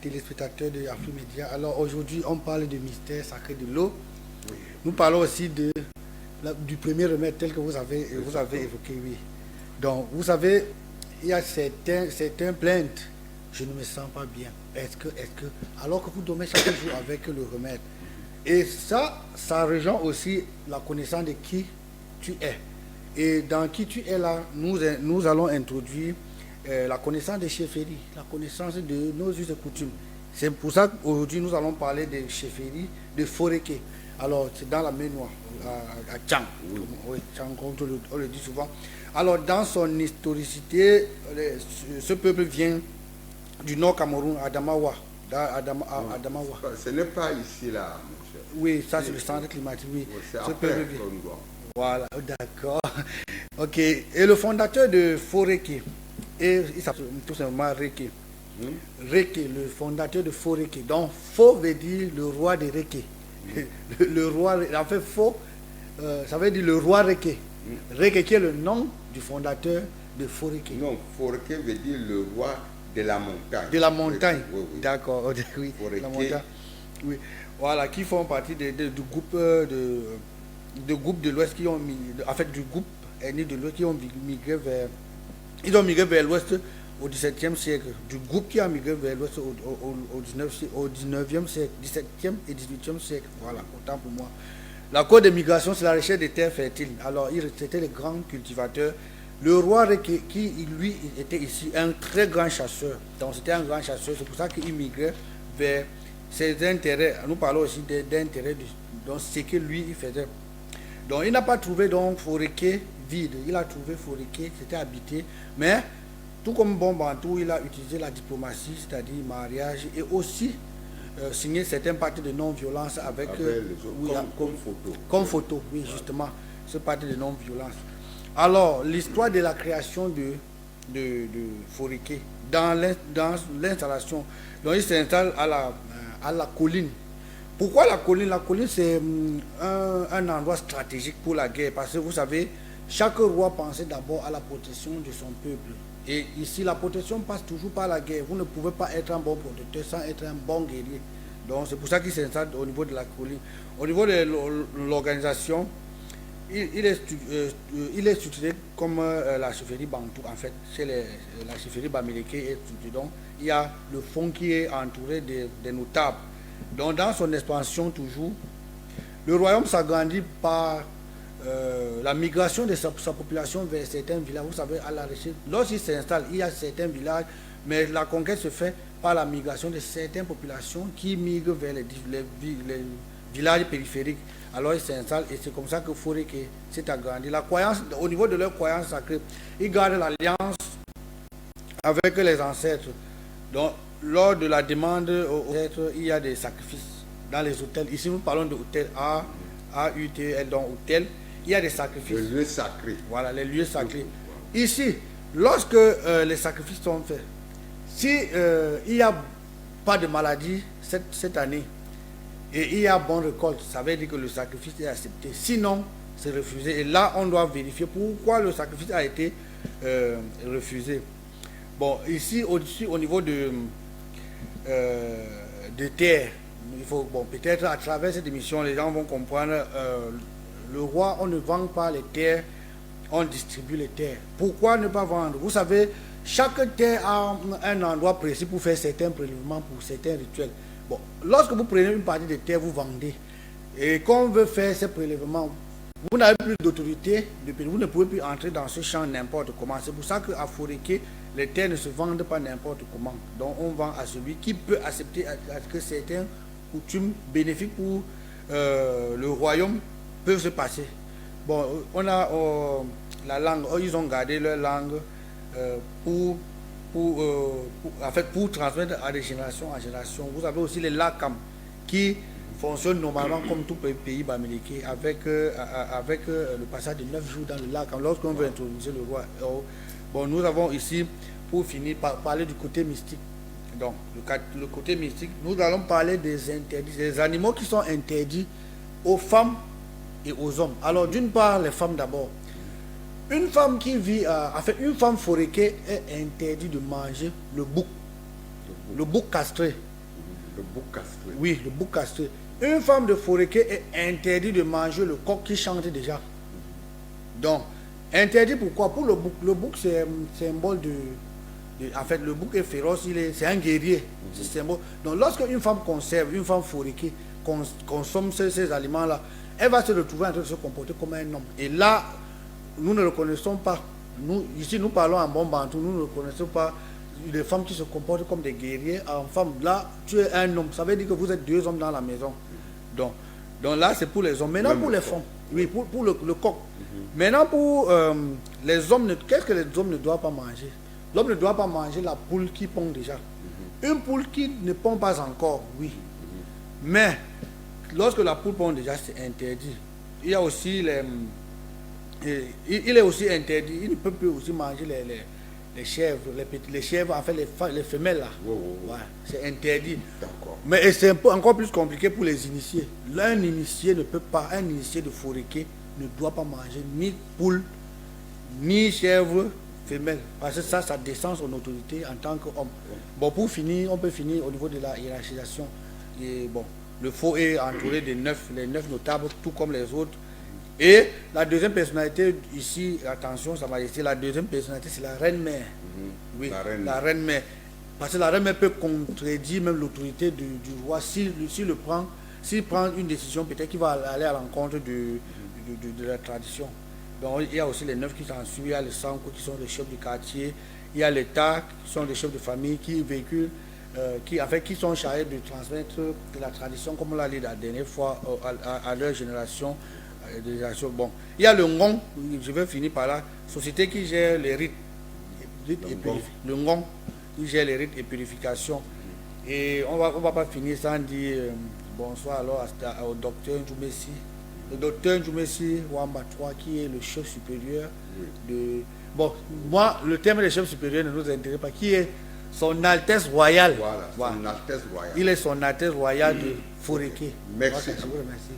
téléspectateurs de Afrimédia. Alors aujourd'hui, on parle du mystère sacré de l'eau. Nous parlons aussi du premier remède tel que vous avez évoqué, oui. Donc, vous savez, il y a certains plaintes. Je ne me sens pas bien. Alors que vous dormez chaque jour avec le remède. Et ça rejoint aussi la connaissance de qui tu es. Et dans qui tu es là, nous allons introduire la connaissance des chefferies, la connaissance de nos us et coutumes. C'est pour ça qu'aujourd'hui, nous allons parler des chefferies de Foréké. Alors, c'est dans la mer Noire, à Tchang. Oui, Tchang, on le dit souvent. Alors, dans son historicité, ce peuple vient du Nord Cameroun, Adamawa. Adamawa. Ce n'est pas ici, là, monsieur. Oui, ça, c'est le centre climatique, oui. C'est ce après peuple vient. Voilà, d'accord. Ok. Et le fondateur de Foréké, il s'appelle tout simplement Réké. Réké, le fondateur de Foréké. Donc, Fo veut dire le roi de Réké. Le roi, en fait, Fo, ça veut dire le roi Réké. Réké qui est le nom du fondateur de Foréké. Non, Foréké veut dire le roi de la montagne. De la montagne. Oui. D'accord, oui. Foréké. La montagne. Oui. Voilà, qui font partie du groupe de l'Ouest qui ont en fait du groupe ethnie de l'Ouest qui ont migré vers. Ils ont migré vers l'Ouest au XVIIe siècle. Du groupe qui a migré vers l'Ouest au XIXe siècle, XVIIe et XVIIIe siècle. Voilà, autant pour moi. La cause des migrations, c'est la recherche des terres fertiles. Alors, c'était les grands cultivateurs. Le roi qui, lui, était ici un très grand chasseur. Donc, c'était un grand chasseur. C'est pour ça qu'il migrait vers ses intérêts. Nous parlons aussi d'intérêts, donc ce que lui, il faisait. Donc, il n'a pas trouvé donc Foréké vide. Il a trouvé Foréké, c'était habité. Mais, tout comme bon Bantou, il a utilisé la diplomatie, c'est-à-dire mariage, et aussi signé certains pactes de non-violence avec les autres, comme photo. Comme photo, oui, justement, ce pacte de non-violence. Alors, l'histoire de la création de Foréké, dans l'installation, donc il s'installe à la colline. Pourquoi la colline? La colline, c'est un endroit stratégique pour la guerre, parce que vous savez, chaque roi pensait d'abord à la protection de son peuple. Et ici, la protection passe toujours par la guerre. Vous ne pouvez pas être un bon protecteur sans être un bon guerrier. Donc, c'est pour ça qu'il s'installe au niveau de la colline. Au niveau de l'organisation, il est structuré comme la chefferie Bantou. En fait, c'est la chefferie Bamileke est structurée. Donc, il y a le fond qui est entouré des notables. Donc, dans son expansion toujours, le royaume s'agrandit par la migration de sa population vers certains villages. Vous savez, à la recherche, lorsqu'il s'installe, il y a certains villages, mais la conquête se fait par la migration de certaines populations qui migrent vers les villages périphériques. Alors il s'installe et c'est comme ça que Foréké s'est agrandi. La croyance, au niveau de leur croyance sacrée, ils gardent l'alliance avec les ancêtres. Donc, lors de la demande aux ancêtres, il y a des sacrifices dans les hôtels. Ici, nous parlons de hôtels A-U-T-L, donc hôtel. Il y a des sacrifices. Les lieux sacrés. Voilà, les lieux sacrés. Ici, lorsque les sacrifices sont faits, si il n'y a pas de maladie cette année et il y a bonne récolte, ça veut dire que le sacrifice est accepté. Sinon, c'est refusé. Et là, on doit vérifier pourquoi le sacrifice a été refusé. Bon, ici, au-dessus, au niveau de terre, il faut, bon, peut-être à travers cette émission, les gens vont comprendre. Le roi, on ne vend pas les terres, on distribue les terres. Pourquoi ne pas vendre? Vous savez, chaque terre a un endroit précis pour faire certains prélèvements, pour certains rituels. Bon, lorsque vous prenez une partie de terre, vous vendez. Et quand on veut faire ces prélèvements, vous n'avez plus d'autorité, vous ne pouvez plus entrer dans ce champ n'importe comment. C'est pour ça qu'à Foréké, les terres ne se vendent pas n'importe comment. Donc on vend à celui qui peut accepter que certaines coutumes bénéfiques pour le royaume peuvent se passer. Bon, on a la langue, ils ont gardé leur langue en fait, pour transmettre à des générations en génération. Vous avez aussi les lakam qui fonctionnent normalement comme tout pays bamileke avec le passage de 9 jours dans le lakam lorsqu'on veut introduire le roi. Bon, nous avons ici, pour finir, parler du côté mystique. Donc, le côté mystique, nous allons parler des interdits, des animaux qui sont interdits aux femmes et aux hommes. Alors, d'une part, les femmes d'abord. Une femme qui vit, une femme foréké est interdite de manger le bouc. Le bouc castré. Le bouc castré. Oui, le bouc castré. Une femme de Foréké est interdit de manger le coq qui chante déjà. Donc, interdit pourquoi? Pour le bouc. Le bouc, c'est un symbole en fait, le bouc est féroce, c'est un guerrier. C'est symbole. Donc, lorsque une femme conserve, une femme Foréké consomme ces aliments-là, elle va se retrouver en train de se comporter comme un homme. Et là, nous ne reconnaissons pas. Ici, nous parlons en bon bantou, nous ne reconnaissons pas les femmes qui se comportent comme des guerriers. En femme, là, tu es un homme. Ça veut dire que vous êtes deux hommes dans la maison. Donc là, c'est pour les hommes. Maintenant, pour les femmes, oui, pour le coq. Maintenant, pour les hommes, qu'est-ce que les hommes ne doivent pas manger? L'homme ne doit pas manger la poule qui pond déjà. Une poule qui ne pond pas encore, oui. Mais, lorsque la poule pond déjà, c'est interdit. Il y a aussi il est aussi interdit, il ne peut plus aussi manger les chèvres, les chèvres, en fait les femelles là. Ouais, c'est interdit. Mais c'est encore plus compliqué pour les initiés. Un initié ne peut pas, un initié de Foréké ne doit pas manger ni poule, ni chèvre femelle. Parce que ça descend son autorité en tant qu'homme. Bon, pour finir, on peut finir au niveau de la hiérarchisation. Et bon, le faux est entouré des les 9 notables, tout comme les autres. Et la deuxième personnalité, ici, attention, ça va ici, la deuxième personnalité, c'est la reine-mère. Oui, la reine-mère. Parce que la reine-mère peut contredire même l'autorité du roi s'il prend une décision, peut-être qu'il va aller à l'encontre de la tradition. Donc il y a aussi les 9 qui s'en suivent, il y a les 100 qui sont les chefs du quartier, il y a l'État qui sont les chefs de famille qui véhiculent, qui sont chargés de transmettre la tradition, comme on l'a dit la dernière fois, à leur génération. Bon, il y a le Ngong, je vais finir par là, société qui gère les rites le Ngong, qui gère les rites et purification. Et on va pas finir sans dire bonsoir alors au docteur Djoumessi. Le docteur Djoumessi Wamba 3, qui est le chef supérieur de... Bon, moi, le terme de chef supérieur ne nous intéresse pas, qui est son Altesse Royale. Voilà, son Altesse Royale. Il est son Altesse Royale de Foréké. Merci. Je vous remercie.